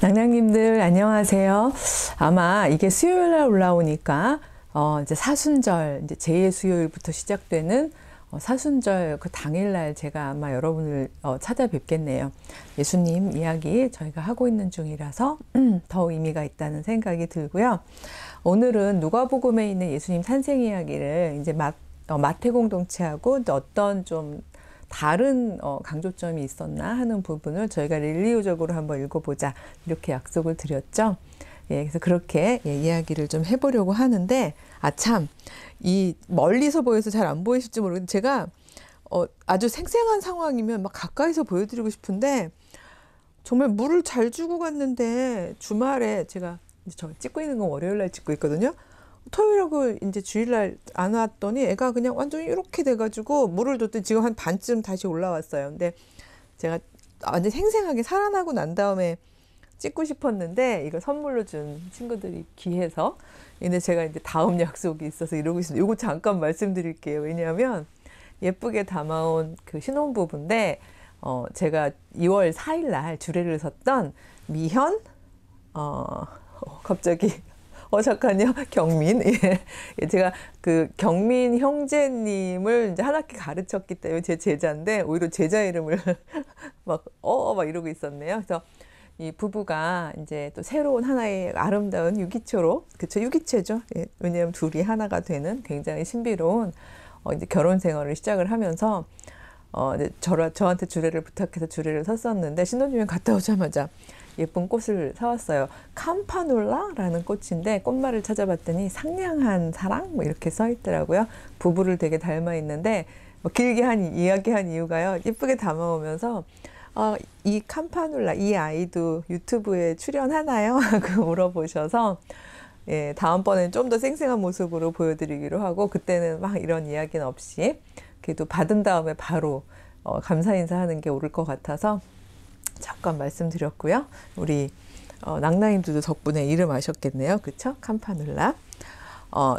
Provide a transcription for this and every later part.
낭낭님들 안녕하세요. 아마 이게 수요일날 올라오니까 이제 사순절, 이제 제2의 수요일부터 시작되는 사순절 그 당일날 제가 아마 여러분을 찾아뵙겠네요. 예수님 이야기 저희가 하고 있는 중이라서 더 의미가 있다는 생각이 들고요. 오늘은 누가복음에 있는 예수님 탄생 이야기를 이제 마태 공동체하고 어떤 좀 다른 강조점이 있었나 하는 부분을 저희가 릴리오적으로 한번 읽어보자 이렇게 약속을 드렸죠. 예, 그래서 그렇게 이야기를 좀 해보려고 하는데 참 이 멀리서 보여서 잘 안 보이실지 모르겠는데 제가 아주 생생한 상황이면 막 가까이서 보여드리고 싶은데 정말 물을 잘 주고 갔는데 주말에 제가 저 찍고 있는 건 월요일날 찍고 있거든요. 토요일하고 이제 주일날 안 왔더니 애가 그냥 완전히 이렇게 돼가지고 물을 줬더니 지금 한 반쯤 다시 올라왔어요. 근데 제가 완전 생생하게 살아나고 난 다음에 찍고 싶었는데 이거 선물로 준 친구들이 귀해서 근데 제가 이제 다음 약속이 있어서 이러고 있습니다. 이거 잠깐 말씀드릴게요. 왜냐하면 예쁘게 담아온 그 신혼부부인데 제가 2월 4일 날 주례를 섰던 미현 갑자기 잠깐요. 경민. 예. 제가 그 경민 형제님을 이제 한 학기 가르쳤기 때문에 제 제자인데 오히려 제자 이름을 막 이러고 있었네요. 그래서 이 부부가 이제 또 새로운 하나의 아름다운 유기체로, 그쵸, 유기체죠. 예. 왜냐하면 둘이 하나가 되는 굉장히 신비로운 이제 결혼 생활을 시작을 하면서 이제 저한테 주례를 부탁해서 주례를 섰었는데 신혼여행 갔다 오자마자 예쁜 꽃을 사왔어요. 캄파놀라라는 꽃인데 꽃말을 찾아봤더니 상냥한 사랑 뭐 이렇게 써 있더라고요. 부부를 되게 닮아 있는데 길게 이야기한 이유가요. 예쁘게 담아오면서 이 캄파놀라 이 아이도 유튜브에 출연하나요? 하고 물어보셔서 예, 다음번에는 좀 더 생생한 모습으로 보여드리기로 하고 그때는 막 이런 이야기는 없이 그래도 받은 다음에 바로 감사 인사하는 게 옳을 것 같아서 잠깐 말씀드렸고요. 우리 낭낭님들도 덕분에 이름 아셨겠네요. 그쵸? 캄파놀라.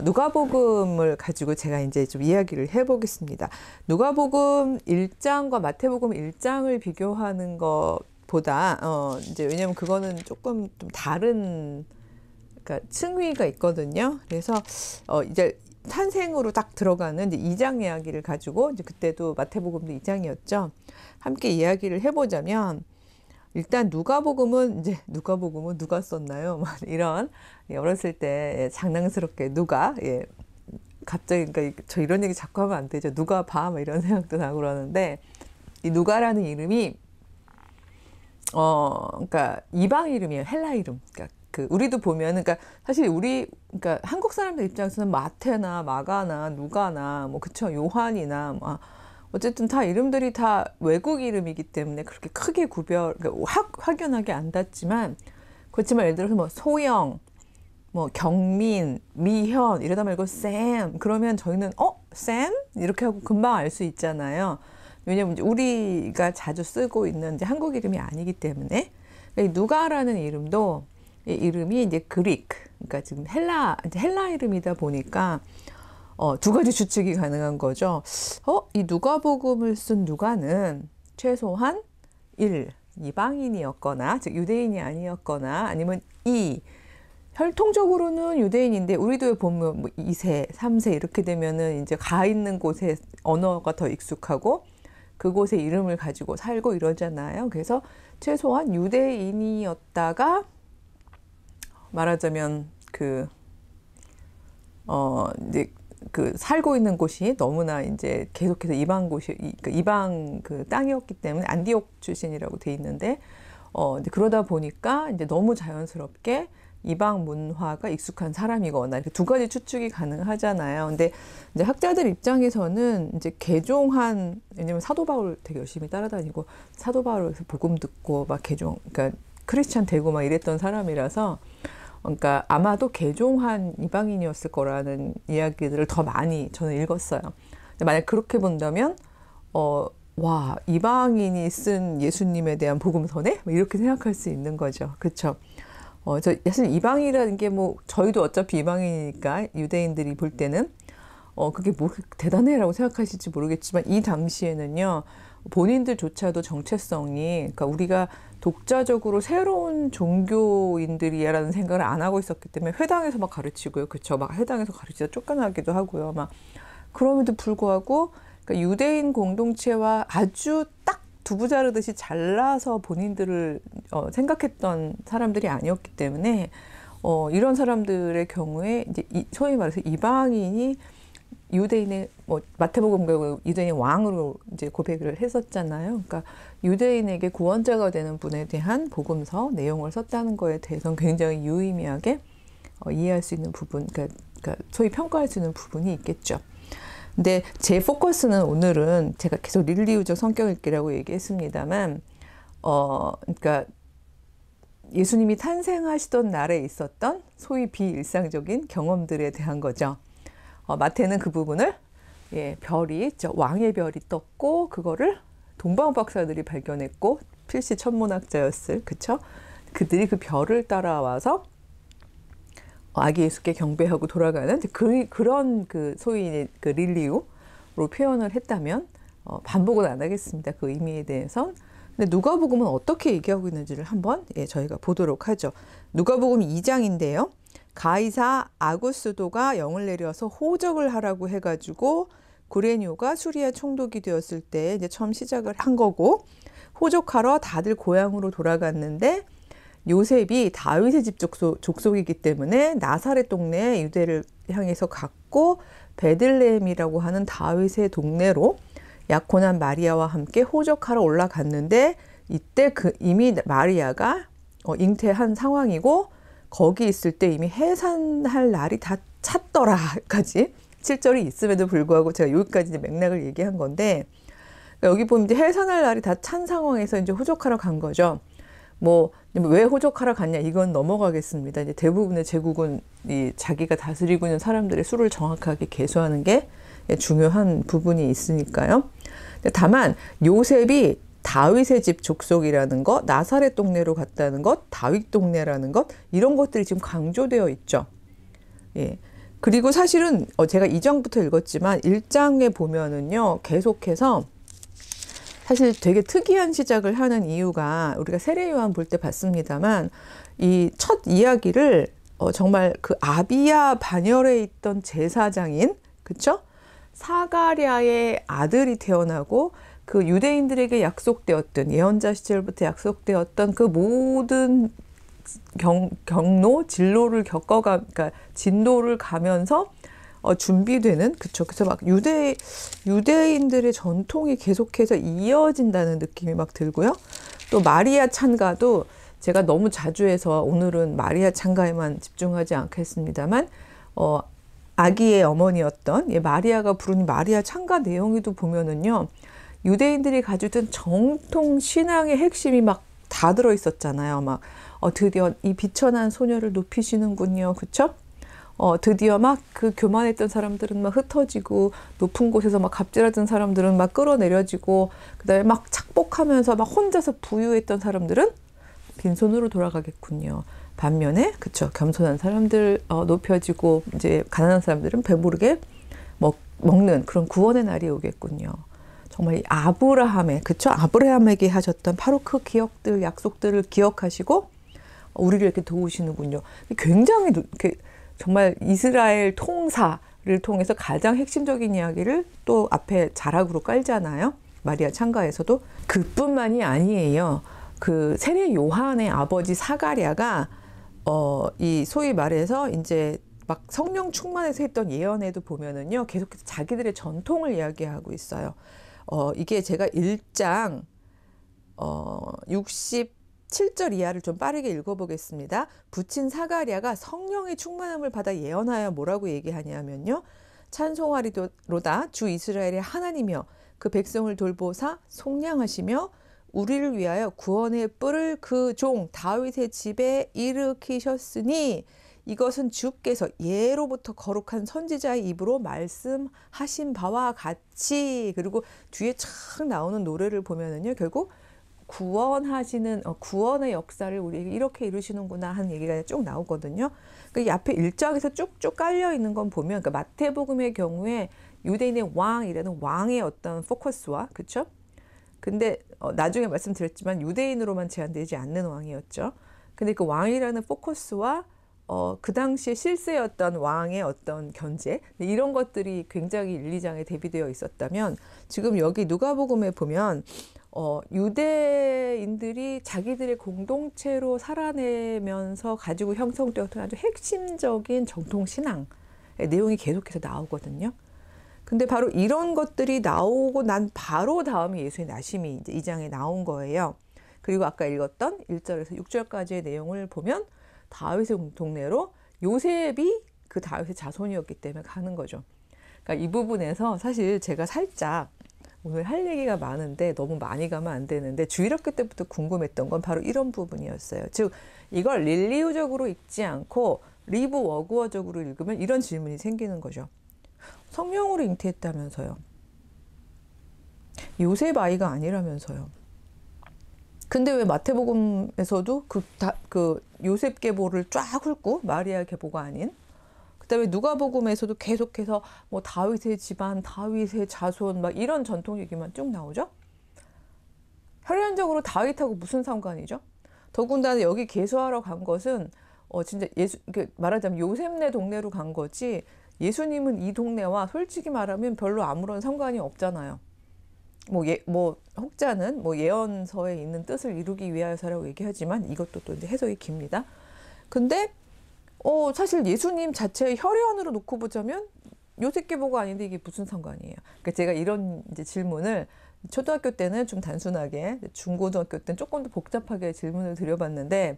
누가복음을 가지고 제가 이제 좀 이야기를 해보겠습니다. 누가복음 1장과 마태복음 1장을 비교하는 것보다 이제 왜냐면 그거는 조금 좀 다른 그러니까 층위가 있거든요. 그래서 이제 탄생으로 딱 들어가는 이제 2장 이야기를 가지고 이제 그때도 마태복음도 2장이었죠. 함께 이야기를 해보자면 일단 누가복음은 누가 썼나요? 이런 어렸을 때 장난스럽게 갑자기 그러니까 저 이런 얘기 자꾸 하면 안 되죠. 누가 봐? 이런 생각도 나고 그러는데 이 누가라는 이름이 그러니까 이방 이름이에요. 헬라 이름. 그러니까 우리도 보면 그러니까 사실 그러니까 한국 사람들 입장에서는 마태나 마가나 누가나 그쵸 요한이나 어쨌든 다 이름들이 다 외국 이름이기 때문에 그렇게 크게 그러니까 확연하게 안 닿지만 그렇지만 예를 들어서 소영, 경민, 미현 이러다 말고 샘 그러면 저희는 샘? 이렇게 하고 금방 알 수 있잖아요. 왜냐면 이제 우리가 자주 쓰고 있는 이제 한국 이름이 아니기 때문에 누가라는 이름도 이 이름이 이제 그릭 그러니까 지금 헬라 이름이다 보니까 두 가지 추측이 가능한 거죠. 이 누가복음을 쓴 누가는 최소한 1. 이방인이었거나 즉 유대인이 아니었거나 아니면 2. 혈통적으로는 유대인인데 우리도 보면 2세, 3세 이렇게 되면은 이제 가 있는 곳에 언어가 더 익숙하고 그곳의 이름을 가지고 살고 이러잖아요. 그래서 최소한 유대인이었다가 말하자면 이제 살고 있는 곳이 너무나 이제 계속해서 이방 땅이었기 때문에 안디옥 출신이라고 돼 있는데, 이제 그러다 보니까 이제 너무 자연스럽게 이방 문화가 익숙한 사람이거나 이렇게 두 가지 추측이 가능하잖아요. 근데 이제 학자들 입장에서는 이제 왜냐면 사도 바울 되게 열심히 따라다니고 사도 바울에서 복음 듣고 그러니까 크리스찬 되고 이랬던 사람이라서 그러니까 아마도 개종한 이방인이었을 거라는 이야기들을 더 많이 저는 읽었어요. 근데 만약 그렇게 본다면 와, 이방인이 쓴 예수님에 대한 복음서네? 이렇게 생각할 수 있는 거죠. 그렇죠? 사실 이방이라는 게 저희도 어차피 이방이니까 유대인들이 볼 때는 그게 뭐 대단해라고 생각하실지 모르겠지만 이 당시에는요, 본인들조차도 정체성이, 그러니까 우리가 독자적으로 새로운 종교인들이라는 생각을 안 하고 있었기 때문에 회당에서 막 가르치고요. 그쵸. 막 회당에서 가르치다 쫓겨나기도 하고요. 막 그럼에도 불구하고 그러니까 유대인 공동체와 아주 딱 두부 자르듯이 잘라서 본인들을 생각했던 사람들이 아니었기 때문에 이런 사람들의 경우에 이제 소위 말해서 이방인이 유대인의 마태복음 경우 유대인의 왕으로 이제 고백을 했었잖아요. 그러니까 유대인에게 구원자가 되는 분에 대한 복음서 내용을 썼다는 거에 대해서는 굉장히 유의미하게 이해할 수 있는 부분, 그러니까 소위 평가할 수 있는 부분이 있겠죠. 근데 제 포커스는 오늘은 제가 계속 릴리우적 성경 읽기라고 얘기했습니다만, 그러니까 예수님이 탄생하시던 날에 있었던 소위 비일상적인 경험들에 대한 거죠. 마태는 그 부분을 별이 왕의 별이 떴고 그거를 동방 박사들이 발견했고 필시 천문학자였을 그쵸? 그들이 그 별을 따라와서 아기 예수께 경배하고 돌아가는 그런 그 소위 그 릴리우로 표현을 했다면 반복은 안 하겠습니다. 그 의미에 대해선. 근데 누가복음은 어떻게 얘기하고 있는지를 한번 저희가 보도록 하죠. 누가복음 2장인데요. 가이사 아구스도가 영을 내려서 호적을 하라고 해가지고 구레뇨가 수리아 총독이 되었을 때 이제 처음 시작을 한 거고, 호적하러 다들 고향으로 돌아갔는데 요셉이 다윗의 집 족속이기 때문에 나사렛 동네 유대를 향해서 갔고 베들레헴이라고 하는 다윗의 동네로 약혼한 마리아와 함께 호적하러 올라갔는데 이때 이미 마리아가 잉태한 상황이고 거기 있을 때 이미 해산할 날이 다 찼더라까지 7절이 있음에도 불구하고 제가 여기까지 이제 맥락을 얘기한 건데, 그러니까 여기 보면 이제 해산할 날이 다 찬 상황에서 이제 호적하러 간 거죠. 뭐 왜 호적하러 갔냐 이건 넘어가겠습니다. 이제 대부분의 제국은 자기가 다스리고 있는 사람들의 수를 정확하게 계수하는 게 중요한 부분이 있으니까요. 다만 요셉이 다윗의 집 족속이라는 것, 나사렛 동네로 갔다는 것, 다윗 동네라는 것, 이런 것들이 지금 강조되어 있죠. 예. 그리고 사실은 제가 2장부터 읽었지만 1장에 보면은요, 계속해서 사실 되게 특이한 시작을 하는 이유가 우리가 세례요한 볼 때 봤습니다만 이 첫 이야기를 정말 그 아비야 반열에 있던 제사장인 그쵸? 사가랴의 아들이 태어나고 그 유대인들에게 약속되었던 예언자 시절부터 약속되었던 그 모든 경로 진로를 그러니까 진도를 가면서 준비되는 그쵸. 그래서 막 유대인들의 전통이 계속해서 이어진다는 느낌이 막 들고요. 또 마리아 찬가도 제가 너무 자주 해서 오늘은 마리아 찬가에만 집중하지 않겠습니다만 아기의 어머니였던 마리아가 부른 마리아 찬가 내용에도 보면은요, 유대인들이 가지고 있던 정통 신앙의 핵심이 막 다 들어 있었잖아요. 막 드디어 이 비천한 소녀를 높이시는군요. 그쵸? 드디어 막 그 교만했던 사람들은 막 흩어지고 높은 곳에서 막 갑질하던 사람들은 막 끌어내려지고 그다음에 막 착복하면서 막 혼자서 부유했던 사람들은 빈손으로 돌아가겠군요. 반면에 그쵸, 겸손한 사람들 높여지고 이제 가난한 사람들은 배부르게 먹는 그런 구원의 날이 오겠군요. 정말 이 아브라함의 그쵸, 아브라함에게 하셨던 바로 그 기억들, 약속들을 기억하시고 우리를 이렇게 도우시는군요. 굉장히 이렇게 정말 이스라엘 통사를 통해서 가장 핵심적인 이야기를 또 앞에 자락으로 깔잖아요. 마리아 찬가에서도. 그뿐만이 아니에요. 그 세례 요한의 아버지 사가랴가 이 소위 말해서 이제 막 성령 충만해서 했던 예언에도 보면은요, 계속해서 자기들의 전통을 이야기하고 있어요. 이게 제가 1장 67절 이하를 좀 빠르게 읽어보겠습니다. 부친 사가랴가 성령의 충만함을 받아 예언하여 뭐라고 얘기하냐면요. 찬송하리로다 주 이스라엘의 하나님이여 그 백성을 돌보사 속량하시며 우리를 위하여 구원의 뿔을 그 종 다윗의 집에 일으키셨으니 이것은 주께서 예로부터 거룩한 선지자의 입으로 말씀하신 바와 같이. 그리고 뒤에 착 나오는 노래를 보면은요, 결국 구원하시는 구원의 역사를 우리에게 이렇게 이루시는구나 하는 얘기가 쭉 나오거든요. 그 앞에 1장에서 쭉쭉 깔려 있는 건 보면, 그러니까 마태복음의 경우에 유대인의 왕이라는 왕의 어떤 포커스와, 그렇죠? 근데 나중에 말씀드렸지만 유대인으로만 제한되지 않는 왕이었죠. 근데 그 왕이라는 포커스와 그 당시에 실세였던 왕의 어떤 견제, 이런 것들이 굉장히 1, 2장에 대비되어 있었다면, 지금 여기 누가복음에 보면 유대인들이 자기들의 공동체로 살아내면서 가지고 형성되었던 아주 핵심적인 정통신앙의 내용이 계속해서 나오거든요. 근데 바로 이런 것들이 나오고 난 바로 다음에 예수의 나심이 이제 2장에 나온 거예요. 그리고 아까 읽었던 1절에서 6절까지의 내용을 보면 다윗의 동네로 요셉이 그 다윗의 자손이었기 때문에 가는 거죠. 그러니까 이 부분에서 사실 제가 살짝 오늘 할 얘기가 많은데 너무 많이 가면 안 되는데 주일학교 때부터 궁금했던 건 바로 이런 부분이었어요. 즉 이걸 릴리우적으로 읽지 않고 리브 워구어적으로 읽으면 이런 질문이 생기는 거죠. 성령으로 잉태했다면서요. 요셉 아이가 아니라면서요. 근데 왜 마태복음에서도 그 요셉 계보를 쫙 훑고 마리아 계보가 아닌, 그다음에 누가복음에서도 계속해서 뭐 다윗의 집안, 다윗의 자손 막 이런 전통 얘기만 쭉 나오죠? 혈연적으로 다윗하고 무슨 상관이죠? 더군다나 여기 계수하러 간 것은 진짜 말하자면 요셉네 동네로 간 거지, 예수님은 이 동네와 솔직히 말하면 별로 아무런 상관이 없잖아요. 혹자는 예언서에 있는 뜻을 이루기 위하여서라고 얘기하지만 이것도 또 이제 해석이 깁니다. 근데 사실 예수님 자체의 혈연으로 놓고 보자면 요셉 계보가 아닌데 이게 무슨 상관이에요? 그러니까 제가 이런 이제 질문을 초등학교 때는 좀 단순하게, 중고등학교 때는 조금 더 복잡하게 질문을 드려봤는데,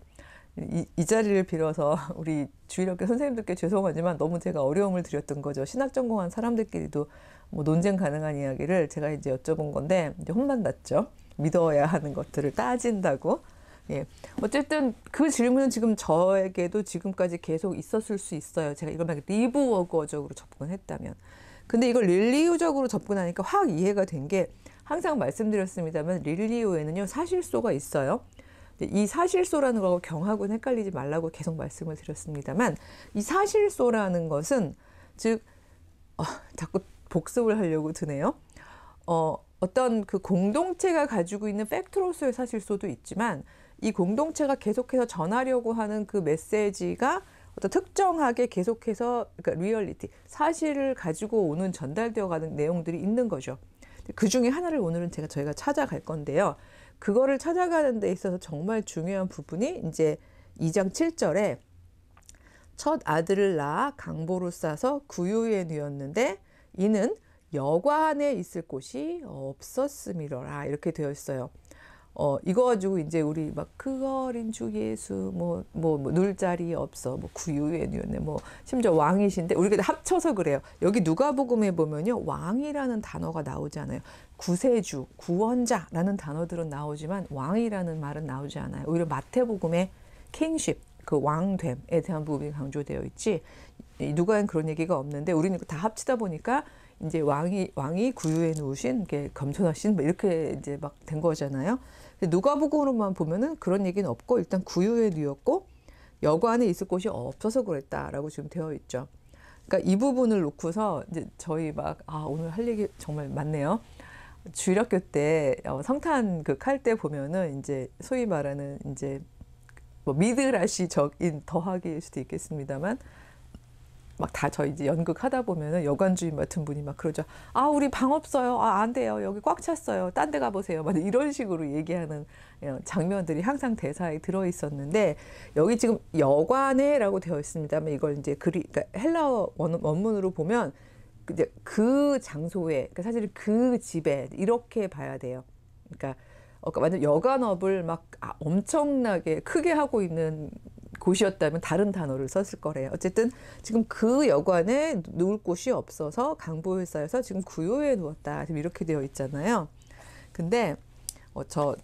이 자리를 빌어서 우리 주일학교 선생님들께 죄송하지만 너무 제가 어려움을 드렸던 거죠. 신학 전공한 사람들끼리도 논쟁 가능한 이야기를 제가 이제 여쭤본 건데, 이제 혼만 났죠. 믿어야 하는 것들을 따진다고. 예. 어쨌든 그 질문은 지금 저에게도 지금까지 계속 있었을 수 있어요. 제가 이걸 막 리브워거적으로 접근했다면. 근데 이걸 릴리우적으로 접근하니까 확 이해가 된 게, 항상 말씀드렸습니다만 릴리우에는요 사실소가 있어요. 이 사실소라는 거하고 경하고는 헷갈리지 말라고 계속 말씀을 드렸습니다만, 이 사실소라는 것은 즉 자꾸 복습을 하려고 드네요. 어떤 그 공동체가 가지고 있는 팩트로서의 사실소도 있지만, 이 공동체가 계속해서 전하려고 하는 그 메시지가 어떤 특정하게 계속해서, 그러니까 리얼리티, 사실을 가지고 오는 전달되어 가는 내용들이 있는 거죠. 그 중에 하나를 오늘은 저희가 찾아갈 건데요. 그거를 찾아가는 데 있어서 정말 중요한 부분이 이제 2장 7절에 첫 아들을 낳아 강보로 싸서 구유에 누였는데 이는 여과 안에 있을 곳이 없었음이로라, 이렇게 되어 있어요. 이거 가지고 이제 우리 막 그 어린 주 예수 눌 자리 없어, 구유에 누였네, 심지어 왕이신데 우리가 합쳐서 그래요. 여기 누가복음에 보면요 왕이라는 단어가 나오지 않아요. 구세주, 구원자라는 단어들은 나오지만 왕이라는 말은 나오지 않아요. 오히려 마태복음에 킹십, 그 왕됨에 대한 부분이 강조되어 있지, 누가엔 그런 얘기가 없는데 우리는 다 합치다 보니까 이제 왕이 구유에 누우신 게 겸손하신 이렇게 이제 막 된 거잖아요. 누가복음으로만 보면은 그런 얘기는 없고 일단 구유에 누였고 여관에 있을 곳이 없어서 그랬다라고 지금 되어 있죠. 그러니까 이 부분을 놓고서 이제 저희 오늘 할 얘기 정말 많네요. 주일학교 때 성탄극 할 때 보면은 이제 소위 말하는 이제 미드라시적인 더하기일 수도 있겠습니다만, 저희 이제 연극 하다 보면은 여관주임 같은 분이 그러죠. 우리 방 없어요. 안 돼요. 여기 꽉 찼어요. 딴 데 가보세요. 이런 식으로 얘기하는 장면들이 항상 대사에 들어 있었는데, 여기 지금 여관에라고 되어 있습니다만, 이걸 이제 그러니까 헬라어 원문으로 보면 이제 그 장소에, 그러니까 사실 그 집에 이렇게 봐야 돼요. 그러니까 완전 여관업을 엄청나게 크게 하고 있는 곳이었다면 다른 단어를 썼을 거래요. 어쨌든 지금 그 여관에 누울 곳이 없어서 강보에 쌓여서 지금 구유에 누웠다, 지금 이렇게 되어 있잖아요. 근데 저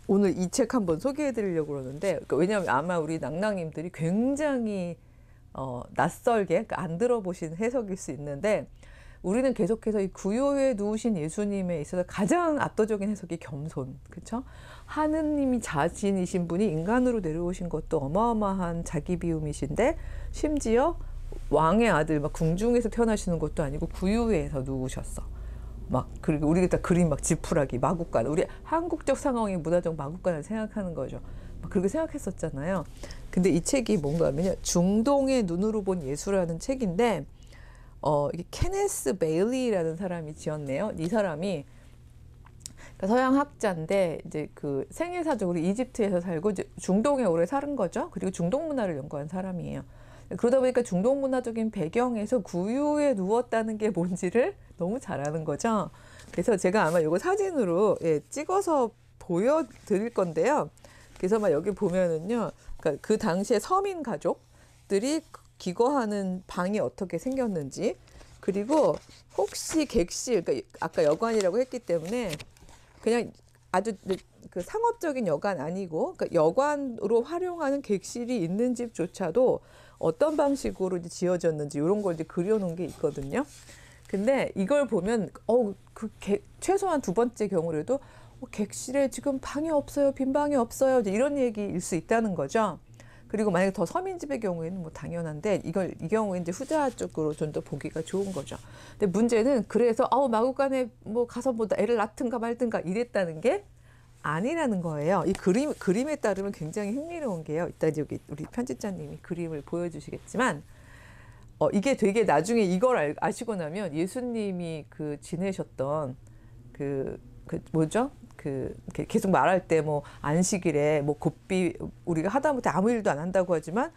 오늘 이 책 한번 소개해 드리려고 그러는데, 왜냐하면 아마 우리 낭낭님들이 굉장히 낯설게, 안 들어보신 해석일 수 있는데, 우리는 계속해서 이 구유에 누우신 예수님에 있어서 가장 압도적인 해석이 겸손, 그렇죠? 하느님이 자신이신 분이 인간으로 내려오신 것도 어마어마한 자기 비움이신데 심지어 왕의 아들, 막 궁중에서 태어나시는 것도 아니고 구유에서 누우셨어. 막 그리고 우리가 다 그림 막 지푸라기, 마구간, 우리 한국적 상황이 문화적 마구간을 생각하는 거죠. 막 그렇게 생각했었잖아요. 근데 이 책이 뭔가 하면요, 중동의 눈으로 본 예수라는 책인데, 이게 케네스 베일리라는 사람이 지었네요. 이 사람이 그러니까 서양 학자인데 이제 그 생애사적으로 이집트에서 살고 이제 중동에 오래 사는 거죠. 그리고 중동 문화를 연구한 사람이에요. 그러다 보니까 중동 문화적인 배경에서 구유에 누웠다는 게 뭔지를 너무 잘 아는 거죠. 그래서 제가 아마 이거 사진으로 찍어서 보여드릴 건데요. 그래서 막 여기 보면은요, 그러니까 그 당시에 서민 가족들이 기거하는 방이 어떻게 생겼는지, 그리고 혹시 객실, 그러니까 아까 여관이라고 했기 때문에 그냥 아주 그 상업적인 여관 아니고, 그러니까 여관으로 활용하는 객실이 있는 집조차도 어떤 방식으로 이제 지어졌는지 이런 걸 이제 그려놓은 게 있거든요. 근데 이걸 보면 최소한 두 번째 경우라도 객실에 지금 방이 없어요, 빈 방이 없어요, 이제 이런 얘기일 수 있다는 거죠. 그리고 만약에 더 서민집의 경우에는 뭐 당연한데 이 경우에 이제 후자 쪽으로 좀 더 보기가 좋은 거죠. 근데 문제는 그래서 마구간에 뭐 가서 뭐 애를 낳든가 말든가 이랬다는 게 아니라는 거예요. 이 그림에 따르면 굉장히 흥미로운 게요. 이따 여기 우리 편집자님이 그림을 보여주시겠지만, 이게 되게 나중에 이걸 아시고 나면 예수님이 지내셨던 뭐죠? 계속 말할 때 뭐 안식일에 뭐 곱비 우리가 하다못해 아무 일도 안 한다고 하지만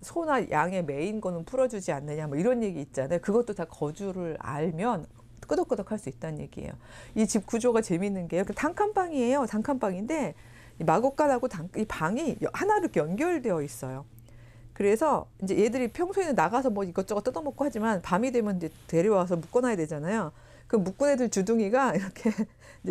소나 양의 메인 거는 풀어주지 않느냐 뭐 이런 얘기 있잖아요. 그것도 다 거주를 알면 끄덕끄덕 할 수 있다는 얘기예요. 이 집 구조가 재밌는 게요. 단칸방이에요. 단칸방인데 마곡간하고 이 방이 하나로 연결되어 있어요. 그래서 이제 얘들이 평소에는 나가서 뭐 이것저것 뜯어먹고 하지만 밤이 되면 이제 데려와서 묶어놔야 되잖아요. 그 묶은 애들 주둥이가 이렇게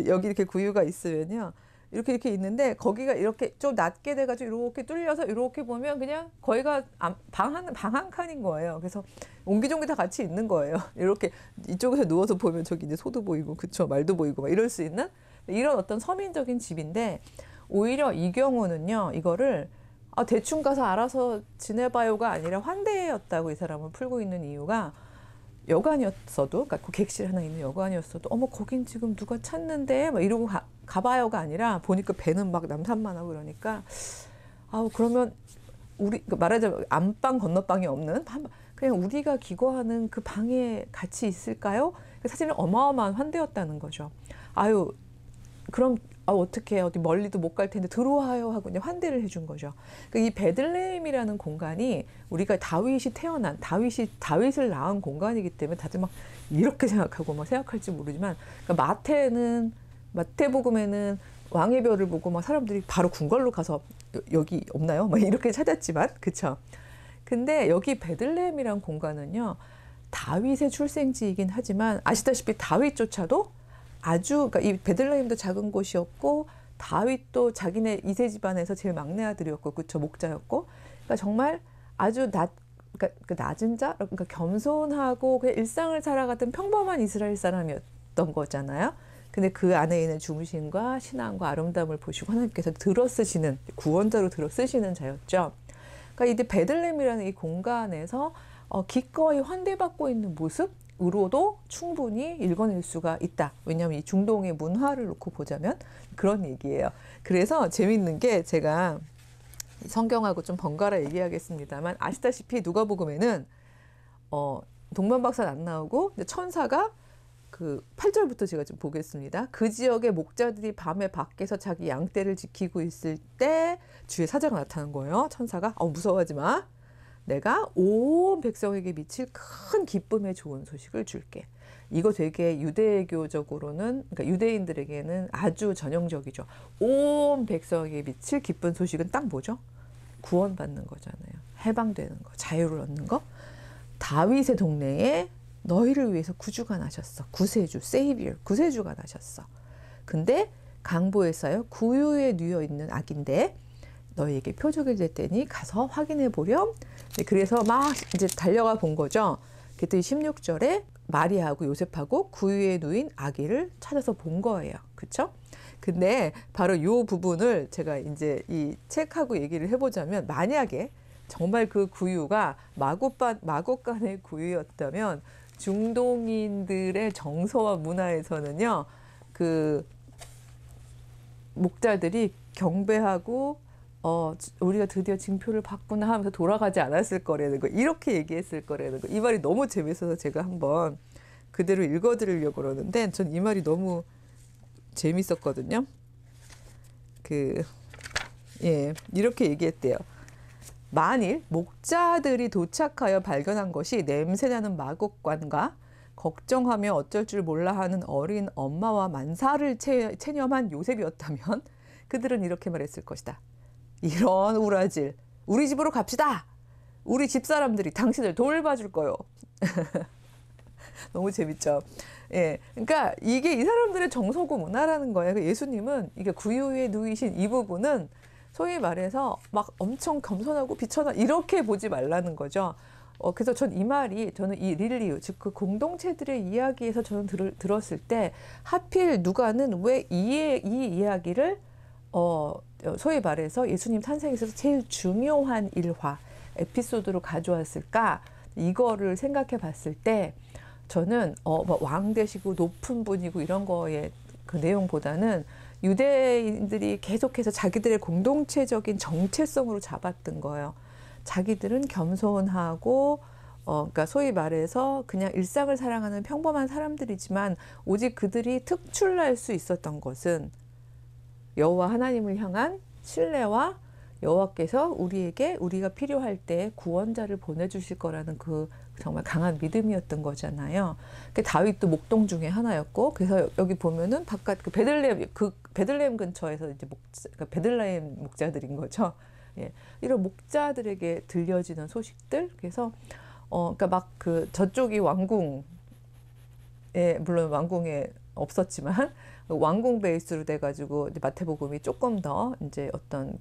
여기 이렇게 구유가 있으면요, 이렇게 있는데 거기가 이렇게 좀 낮게 돼가지고 이렇게 뚫려서 이렇게 보면 그냥 거기가 방 한 칸인 거예요. 그래서 옹기종기 다 같이 있는 거예요. 이렇게 이쪽에서 누워서 보면 저기 이제 소도 보이고, 그쵸, 말도 보이고 막 이럴 수 있는 이런 어떤 서민적인 집인데, 오히려 이 경우는요, 이거를 대충 가서 알아서 지내봐요가 아니라 환대였다고 이 사람은 풀고 있는 이유가, 여관이었어도, 그러니까 그 객실 하나 있는 여관이었어도, 거긴 지금 누가 찾는데 막 이러고 가봐요가 아니라, 보니까 배는 막 남산만 하고 그러니까, 그러면 말하자면 안방 건너방이 없는 그냥 우리가 기거하는 그 방에 같이 있을까요? 사실은 어마어마한 환대였다는 거죠. 그럼 어떻게 어디 멀리도 못 갈 텐데 들어와요 하고 이제 환대를 해준 거죠. 그러니까 이 베들레헴이라는 공간이 우리가 다윗을 낳은 공간이기 때문에 다들 막 이렇게 생각하고 막 생각할지 모르지만, 그러니까 마태복음에는 왕의 별을 보고 막 사람들이 바로 궁궐로 가서 여기 없나요? 막 이렇게 찾았지만, 그쵸? 근데 여기 베들레헴이란 공간은요, 다윗의 출생지이긴 하지만 아시다시피 다윗조차도 그러니까 이 베들레헴도 작은 곳이었고, 다윗도 자기네 2세 집안에서 제일 막내 아들이었고, 그쵸, 목자였고, 그러니까 정말 아주 그러니까 낮은 자, 그러니까 겸손하고 그냥 일상을 살아갔던 평범한 이스라엘 사람이었던 거잖아요. 근데 그 안에 있는 중심과 신앙과 아름다움을 보시고 하나님께서 구원자로 들어쓰시는 자였죠. 그러니까 이제 베들레헴이라는 이 공간에서 기꺼이 환대받고 있는 모습으로도 충분히 읽어낼 수가 있다. 왜냐하면 이 중동의 문화를 놓고 보자면 그런 얘기예요. 그래서 재밌는 게, 제가 성경하고 좀 번갈아 얘기하겠습니다만, 아시다시피 누가복음에는 동방박사는 안 나오고 천사가 8절부터 제가 좀 보겠습니다. 그 지역의 목자들이 밤에 밖에서 자기 양떼를 지키고 있을 때 주의 사자가 나타난 거예요. 천사가 무서워하지 마. 내가 온 백성에게 미칠 큰 기쁨의 좋은 소식을 줄게. 이거 되게 유대교적으로는, 그러니까 유대인들에게는 아주 전형적이죠. 온 백성에게 미칠 기쁜 소식은 딱 뭐죠? 구원받는 거잖아요. 해방되는 거, 자유를 얻는 거. 다윗의 동네에 너희를 위해서 구주가 나셨어. 구세주, 세이비어, 구세주가 나셨어. 근데 강보에서요, 구유에 누워 있는 아기인데 너희에게 표적이 될 테니 가서 확인해 보렴. 그래서 막 이제 달려가 본 거죠. 그랬더니 16절에 마리아하고 요셉하고 구유에 누인 아기를 찾아서 본 거예요. 그쵸? 근데 바로 요 부분을 제가 이제 이 책하고 얘기를 해보자면, 만약에 정말 그 구유가 마곡간의 구유였다면 중동인들의 정서와 문화에서는요, 그 목자들이 경배하고 우리가 드디어 징표를 받구나 하면서 돌아가지 않았을 거라는 거, 이렇게 얘기했을 거라는 거. 이 말이 너무 재밌어서 제가 한번 그대로 읽어드리려고 그러는데, 전 이 말이 너무 재밌었거든요. 이렇게 얘기했대요. 만일 목자들이 도착하여 발견한 것이 냄새나는 마곡간과 걱정하며 어쩔 줄 몰라 하는 어린 엄마와 만사를 체념한 요셉이었다면 그들은 이렇게 말했을 것이다. 이런 우라질, 우리 집으로 갑시다. 우리 집사람들이 당신을 돌봐줄 거요. 너무 재밌죠. 예, 그러니까 이게 이 사람들의 정서고 문화라는 거예요. 예수님은 이게 구유에 누이신 이 부분은 소위 말해서 막 엄청 겸손하고 비천하 이렇게 보지 말라는 거죠. 그래서 저는 이 릴리유, 즉 그 공동체들의 이야기에서 저는 들었을 때 하필 누가는 왜 이 이야기를 소위 말해서 예수님 탄생에 있어서 제일 중요한 일화, 에피소드로 가져왔을까? 이거를 생각해 봤을 때 저는 왕 되시고 높은 분이고 이런 거에 그 내용보다는 유대인들이 계속해서 자기들의 공동체적인 정체성으로 잡았던 거예요. 자기들은 겸손하고 그러니까 소위 말해서 그냥 일상을 살아가는 평범한 사람들이지만 오직 그들이 특출날 수 있었던 것은 여호와 하나님을 향한 신뢰와 여호와께서 우리가 필요할 때 구원자를 보내주실 거라는 그 정말 강한 믿음이었던 거잖아요. 다윗도 목동 중에 하나였고, 그래서 여기 보면은 바깥 베들레헴 근처에서 이제 그러니까 베들레헴 목자들인 거죠. 예, 이런 목자들에게 들려지는 소식들. 그래서 그러니까 막 저쪽이 왕궁에, 물론 왕궁에 없었지만 왕궁 베이스로 돼가지고 이제 마태복음이 조금 더 이제 어떤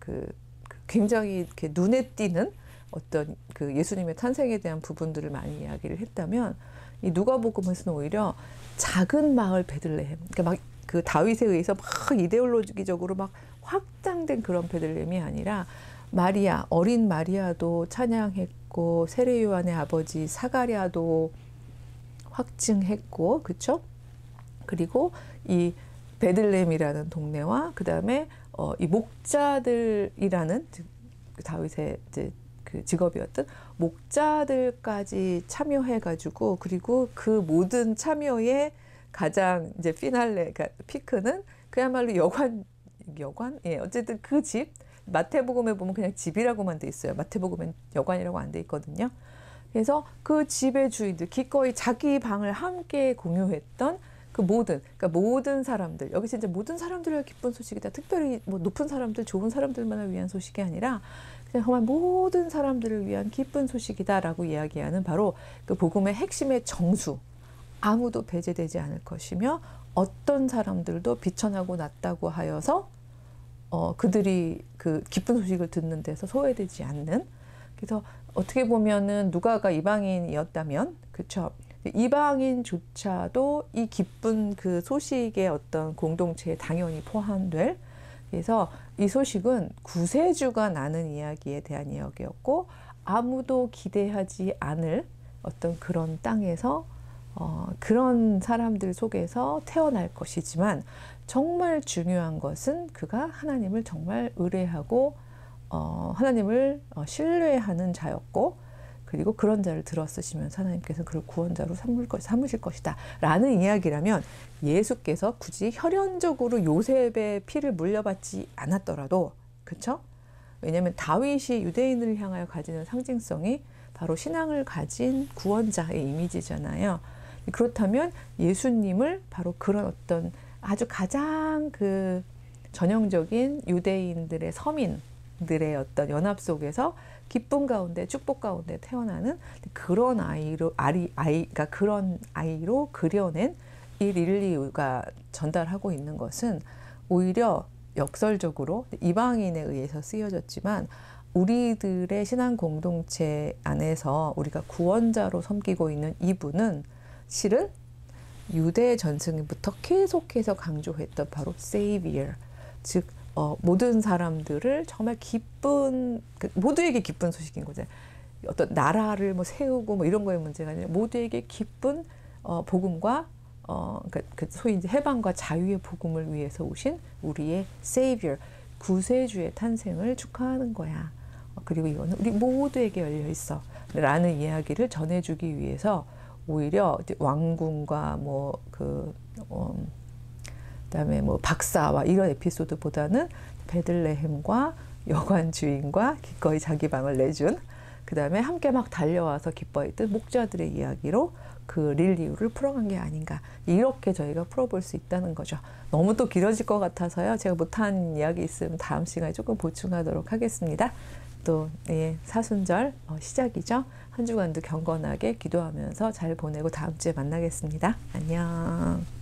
굉장히 이렇게 눈에 띄는 어떤 그 예수님의 탄생에 대한 부분들을 많이 이야기를 했다면, 이 누가복음에서는 오히려 작은 마을 베들레헴, 그러니까 막 그 다윗에 의해서 막 이데올로기적으로 막 확장된 그런 베들레헴이 아니라 어린 마리아도 찬양했고, 세례 요한의 아버지 사가랴도 확증했고, 그렇죠? 그리고 이 베들레헴이라는 동네와 그 다음에 이 목자들이라는 다윗의 이제 그 직업이었던 목자들까지 참여해가지고, 그리고 그 모든 참여의 가장 이제 그러니까 피크는 그야말로 여관, 예, 어쨌든 그 집, 마태복음에 보면 그냥 집이라고만 돼 있어요. 마태복음엔 여관이라고 안 돼 있거든요. 그래서 그 집의 주인들, 기꺼이 자기 방을 함께 공유했던 그러니까 모든 사람들, 여기 진짜 모든 사람들의 기쁜 소식이다. 특별히 뭐 높은 사람들, 좋은 사람들만을 위한 소식이 아니라 그냥 정말 모든 사람들을 위한 기쁜 소식이다라고 이야기하는 바로 그 복음의 핵심의 정수. 아무도 배제되지 않을 것이며 어떤 사람들도 비천하고 낮다고 하여서 그들이 그 기쁜 소식을 듣는 데서 소외되지 않는. 그래서 어떻게 보면은 누가가 이방인이었다면, 그렇죠? 이방인조차도 이 기쁜 그 소식의 어떤 공동체에 당연히 포함될. 그래서 이 소식은 구세주가 나는 이야기에 대한 이야기였고, 아무도 기대하지 않을 어떤 그런 땅에서 그런 사람들 속에서 태어날 것이지만, 정말 중요한 것은 그가 하나님을 정말 의뢰하고 하나님을 신뢰하는 자였고, 그리고 그런 자를 들어쓰시면서 하나님께서 그를 구원자로 삼으실 것이다 라는 이야기라면, 예수께서 굳이 혈연적으로 요셉의 피를 물려받지 않았더라도, 그렇죠? 왜냐하면 다윗이 유대인을 향하여 가지는 상징성이 바로 신앙을 가진 구원자의 이미지잖아요. 그렇다면 예수님을 바로 그런 어떤 아주 가장 그 전형적인 유대인들의 서민들의 어떤 연합 속에서 기쁨 가운데 축복 가운데 태어나는 그런 그러니까 그런 아이로 그려낸 이 릴리유가 전달하고 있는 것은 오히려 역설적으로 이방인에 의해서 쓰여졌지만, 우리들의 신앙 공동체 안에서 우리가 구원자로 섬기고 있는 이분은 실은 유대 전승부터 계속해서 강조했던 바로 Savior, 즉 모든 사람들을 정말 기쁜, 모두에게 기쁜 소식인 거죠. 어떤 나라를 뭐 세우고 뭐 이런 거의 문제가 아니라 모두에게 기쁜 복음과 그 소위 이제 해방과 자유의 복음을 위해서 오신 우리의 Savior, 구세주의 탄생을 축하하는 거야. 그리고 이거는 우리 모두에게 열려 있어 라는 이야기를 전해주기 위해서 오히려 왕궁과 그다음에 뭐 박사와 이런 에피소드보다는 베들레헴과 여관 주인과 기꺼이 자기 방을 내준, 그다음에 함께 막 달려와서 기뻐했던 목자들의 이야기로 그 릴리우를 풀어간 게 아닌가, 이렇게 저희가 풀어볼 수 있다는 거죠. 너무 또 길어질 것 같아서요. 제가 못한 이야기 있으면 다음 시간에 조금 보충하도록 하겠습니다. 또 사순절 시작이죠. 한 주간도 경건하게 기도하면서 잘 보내고 다음 주에 만나겠습니다. 안녕.